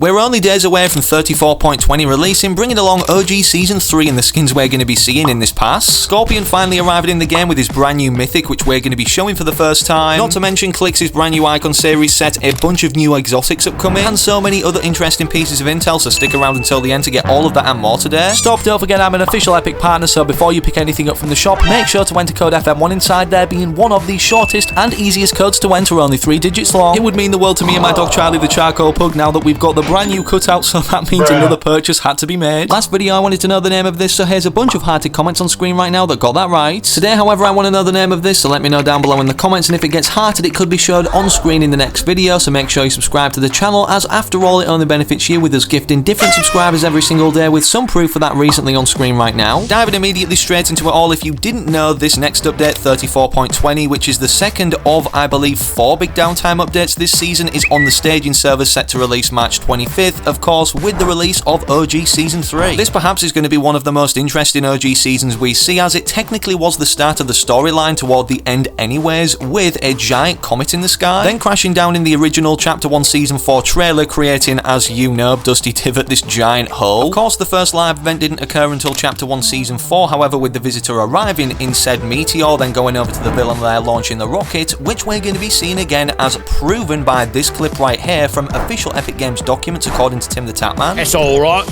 We're only days away from 34.20 releasing, bringing along OG Season 3 and the skins we're going to be seeing in this pass. Scorpion finally arriving in the game with his brand new mythic, which we're going to be showing for the first time. Not to mention Clix's brand new Icon series set, a bunch of new exotics upcoming, and so many other interesting pieces of intel, so stick around until the end to get all of that and more today. Stop, don't forget I'm an official Epic partner, so before you pick anything up from the shop, make sure to enter code FM1 inside there, being one of the shortest and easiest codes to enter, only 3 digits long. It would mean the world to me and my dog Charlie the Charcoal Pug now that we've got the brand new cutouts, so that means another purchase had to be made. Last video I wanted to know the name of this, so here's a bunch of hearted comments on screen right now that got that right. Today, however, I want to know the name of this, so let me know down below in the comments, and if it gets hearted it could be showed on screen in the next video, so make sure you subscribe to the channel, as after all it only benefits you, with us gifting different subscribers every single day, with some proof for that recently on screen right now. Diving immediately straight into it all, if you didn't know, this next update, 34.20, which is the second of, I believe, 4 big downtime updates this season, is on the staging server set to release March 25th, of course, with the release of OG Season 3. This perhaps is going to be one of the most interesting OG seasons we see, as it technically was the start of the storyline toward the end anyways, with a giant comet in the sky, then crashing down in the original Chapter 1 Season 4 trailer, creating, as you know, Dusty Divot, this giant hole. Of course, the first live event didn't occur until Chapter 1 Season 4, however, with the visitor arriving in said meteor, then going over to the villain there, launching the rocket, which we're going to be seeing again as proven by this clip right here from official Epic Games documents, according to Tim the Tapman. It's alright.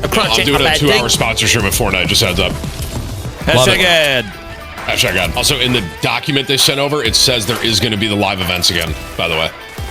I'm doing a 2-hour sponsorship with Fortnite, just heads up. #ad. Also, in the document they sent over, it says there is going to be the live events again, by the way.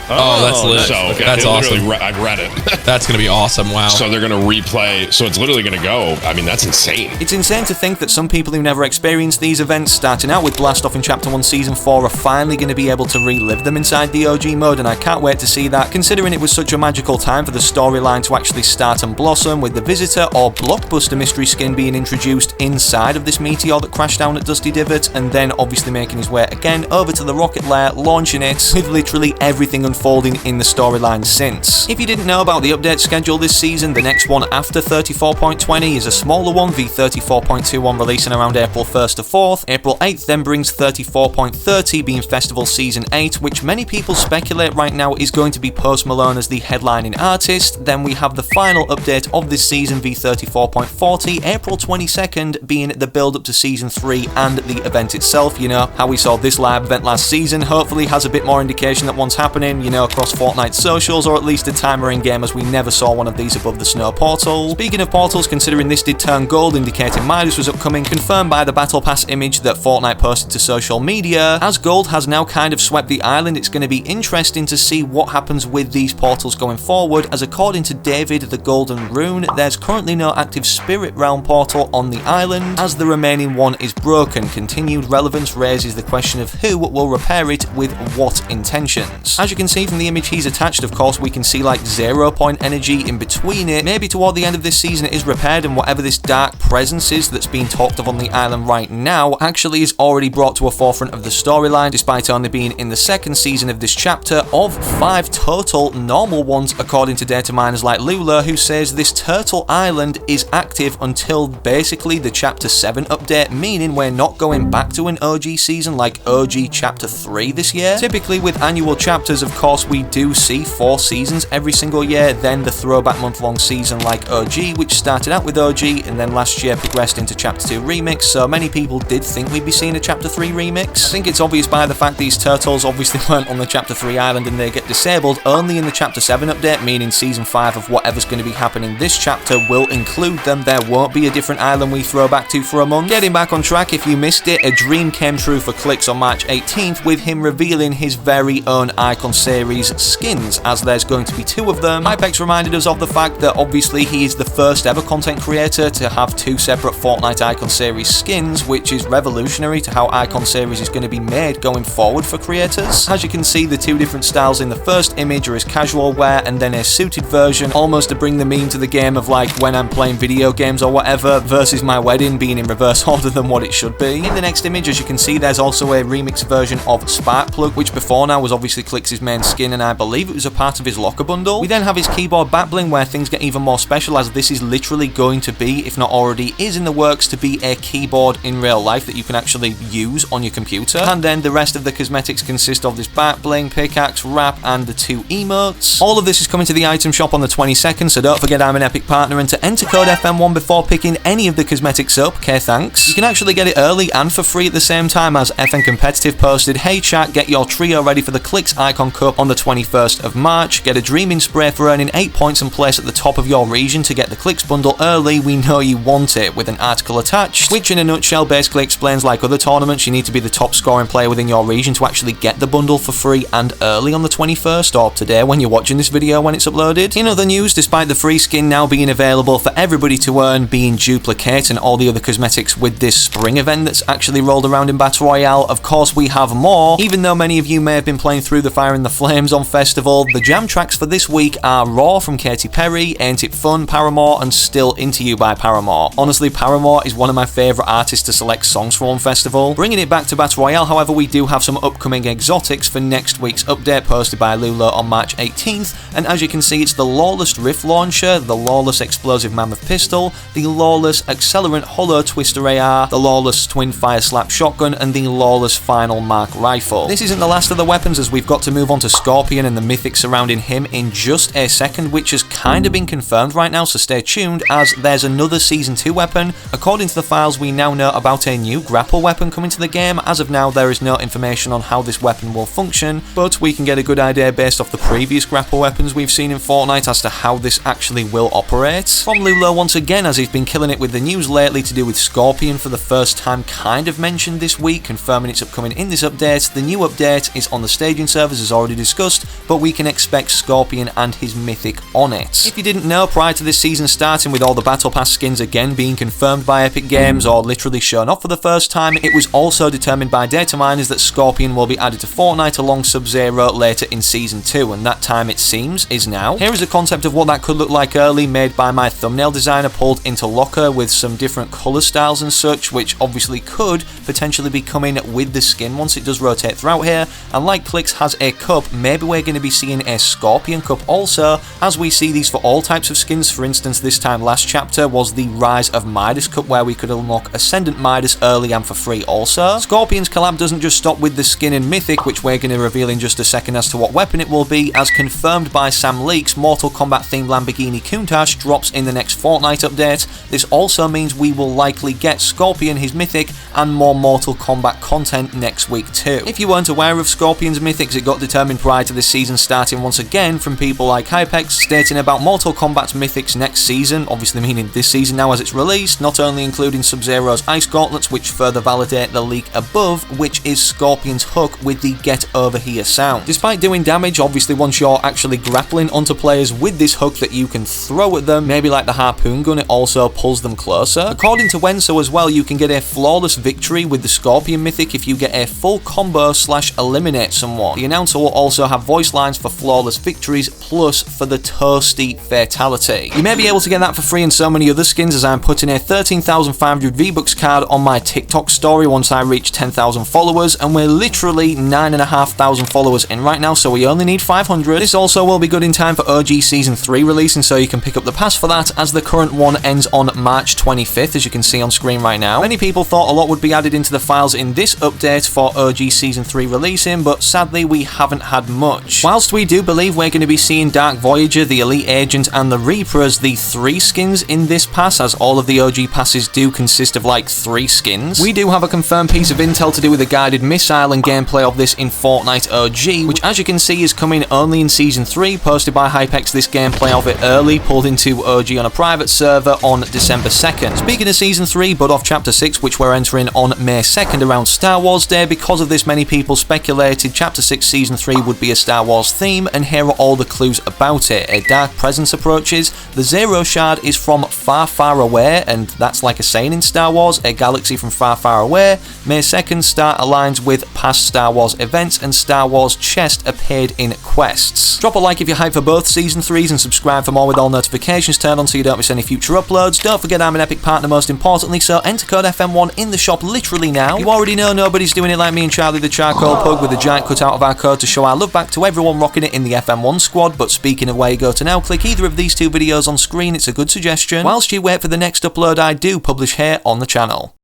Oh, that's lit. So okay. That's awesome. I've read it. That's going to be awesome. Wow. So they're going to replay. So it's literally going to go. I mean, that's insane. It's insane to think that some people who never experienced these events, starting out with Blast Off in Chapter 1 Season 4, are finally going to be able to relive them inside the OG mode, and I can't wait to see that, considering it was such a magical time for the storyline to actually start and blossom, with the Visitor or Blockbuster mystery skin being introduced inside of this meteor that crashed down at Dusty Divot, and then obviously making his way again over to the rocket lair, launching it, with literally everything unfolding in the storyline since. If you didn't know about the update schedule this season, the next one after 34.20 is a smaller one, V34.21, releasing around April 1st to 4th. April 8th then brings 34.30, being Festival Season 8, which many people speculate right now is going to be Post Malone as the headlining artist. Then we have the final update of this season, V34.40, April 22nd, being the build up to Season 3 and the event itself. You know, how we saw this live event last season hopefully has a bit more indication that one's happening, you know, across Fortnite socials, or at least a timer in game, as we never saw one of these above the snow portal. Speaking of portals, considering this did turn gold, indicating Midas was upcoming, confirmed by the Battle Pass image that Fortnite posted to social media. As gold has now kind of swept the island, it's going to be interesting to see what happens with these portals going forward, as according to David the Golden Rune, there's currently no active Spirit Realm portal on the island, as the remaining one is broken. Continued relevance raises the question of who will repair it with what intentions. As you can see from the image he's attached, of course, we can see like 0 point energy in between it. Maybe toward the end of this season it is repaired, and whatever this dark presence is that's being talked of on the island right now actually is already brought to a forefront of the storyline, despite only being in the second season of this chapter of 5 total normal ones, according to data miners like Lula, who says this Turtle Island is active until basically the Chapter 7 update, meaning we're not going back to an OG season like OG Chapter 3 this year. Typically with annual chapters, of course, we do see 4 seasons every single year, then the throwback month-long season like OG, which started out with OG and then last year progressed into Chapter 2 Remix, so many people did think we'd be seeing a Chapter 3 remix. I think it's obvious by the fact these turtles obviously weren't on the Chapter 3 island and they get disabled only in the Chapter 7 update, meaning Season 5 of whatever's going to be happening this chapter will include them. There won't be a different island we throw back to for a month. Getting back on track, if you missed it, a dream came true for Clix on March 18th, with him revealing his very own Icon series skins, as there's going to be 2 of them. Hypex reminded us of the fact that obviously he is the first ever content creator to have 2 separate Fortnite Icon series skins, which is revolutionary to how Icon series is going to be made going forward for creators. As you can see, the 2 different styles in the first image are his casual wear and then a suited version, almost to bring the meme to the game of like when I'm playing video games or whatever, versus my wedding being in reverse order than what it should be. In the next image, as you can see, there's also a remix version of Sparkplug, which before now was obviously Clix's main keyboard skin, and I believe it was a part of his locker bundle. We then have his keyboard back bling, where things get even more special, as this is literally going to be, if not already is in the works, to be a keyboard in real life that you can actually use on your computer. And then the rest of the cosmetics consist of this back bling, pickaxe, wrap, and the 2 emotes. All of this is coming to the item shop on the 22nd, so don't forget I'm an Epic partner, and to enter code FM1 before picking any of the cosmetics up, okay thanks. You can actually get it early and for free at the same time, as FN Competitive posted, hey chat, get your trio ready for the Clix Icon Cup on the 21st of March. Get a dreaming spray for earning 8 points and place at the top of your region to get the Clix bundle early. We know you want it, with an article attached, which in a nutshell basically explains, like other tournaments, you need to be the top scoring player within your region to actually get the bundle for free and early on the 21st, or today when you're watching this video when it's uploaded. In other news, despite the free skin now being available for everybody to earn being duplicate and all the other cosmetics with this spring event that's actually rolled around in Battle Royale, of course we have more. Even though many of you may have been playing through the Fire and the Flames on Festival, the jam tracks for this week are Raw from Katy Perry, Ain't It Fun, Paramore, and Still Into You by Paramore. Honestly, Paramore is one of my favourite artists to select songs for on Festival. Bringing it back to Battle Royale, however, we do have some upcoming exotics for next week's update posted by Lula on March 18th, and as you can see, it's the Lawless Rift Launcher, the Lawless Explosive Mammoth Pistol, the Lawless Accelerant Hollow Twister AR, the Lawless Twin Fire Slap Shotgun, and the Lawless Final Mark Rifle. This isn't the last of the weapons, as we've got to move on to Scorpion and the mythic surrounding him in just a second, which has kind of been confirmed right now, so stay tuned, as there's another Season 2 weapon. According to the files, we now know about a new grapple weapon coming to the game. As of now, there is no information on how this weapon will function, but we can get a good idea based off the previous grapple weapons we've seen in Fortnite as to how this actually will operate. From Lulo once again, as he's been killing it with the news lately to do with Scorpion for the first time kind of mentioned this week, confirming it's upcoming in this update. The new update is on the staging servers as already discussed, but we can expect Scorpion and his mythic on it. If you didn't know, prior to this season starting with all the Battle Pass skins again being confirmed by Epic Games or literally shown off for the first time, it was also determined by data miners that Scorpion will be added to Fortnite along Sub-Zero later in Season 2, and that time it seems is now. Here is a concept of what that could look like early, made by my thumbnail designer, pulled into Locker with some different colour styles and such, which obviously could potentially be coming with the skin once it does rotate throughout here. And like Clix has a cup, maybe we're going to be seeing a Scorpion cup also, as we see these for all types of skins. For instance, this time last chapter was the Rise of Midas cup, where we could unlock Ascendant Midas early and for free also. Scorpion's collab doesn't just stop with the skin and mythic, which we're going to reveal in just a second as to what weapon it will be. As confirmed by Sam Leaks, Mortal Kombat themed Lamborghini Countach drops in the next Fortnite update. This also means we will likely get Scorpion, his mythic, and more Mortal Kombat content next week too. If you weren't aware of Scorpion's mythics, it got determined prior to this season starting once again from people like Hypex, stating about Mortal Kombat's mythics next season, obviously meaning this season now as it's released, not only including Sub-Zero's Ice Gauntlets, which further validate the leak above, which is Scorpion's hook with the Get Over Here sound. Despite doing damage, obviously once you're actually grappling onto players with this hook that you can throw at them, maybe like the harpoon gun, it also pulls them closer. According to Wenso as well, you can get a flawless victory with the Scorpion mythic if you get a full combo / eliminate someone. The announcer will also have voice lines for flawless victories plus for the toasty fatality. You may be able to get that for free in so many other skins, as I'm putting a 13,500 V-Bucks card on my TikTok story once I reach 10,000 followers, and we're literally 9,500 followers in right now, so we only need 500. This also will be good in time for OG Season 3 releasing, so you can pick up the pass for that, as the current one ends on March 25th, as you can see on screen right now. Many people thought a lot would be added into the files in this update for OG Season 3 releasing, but sadly we haven't had much. Whilst we do believe we're going to be seeing Dark Voyager, the Elite Agent, and the Reaper as the 3 skins in this pass, as all of the OG passes do consist of like 3 skins, we do have a confirmed piece of intel to do with the guided missile and gameplay of this in Fortnite OG, which as you can see is coming only in Season 3, posted by Hypex. This gameplay of it early, pulled into OG on a private server on December 2nd. Speaking of Season 3, but off Chapter 6, which we're entering on May 2nd around Star Wars Day, because of this many people speculated Chapter 6 Season 3 would be a Star Wars theme, and here are all the clues about it. A dark presence approaches, the Zero Shard is from far, far away, and that's like a saying in Star Wars, a galaxy from far, far away. May 2nd start aligns with past Star Wars events, and Star Wars chest appeared in quests. Drop a like if you're hyped for both Season 3s, and subscribe for more with all notifications turned on so you don't miss any future uploads. Don't forget I'm an Epic partner most importantly, so enter code FM1 in the shop literally now. You already know nobody's doing it like me and Charlie the Charcoal Pug, with a giant cutout of our code to show our my love back to everyone rocking it in the FM1 squad, but speaking of where you go to now, click either of these two videos on screen, it's a good suggestion. Whilst you wait for the next upload I do publish here on the channel.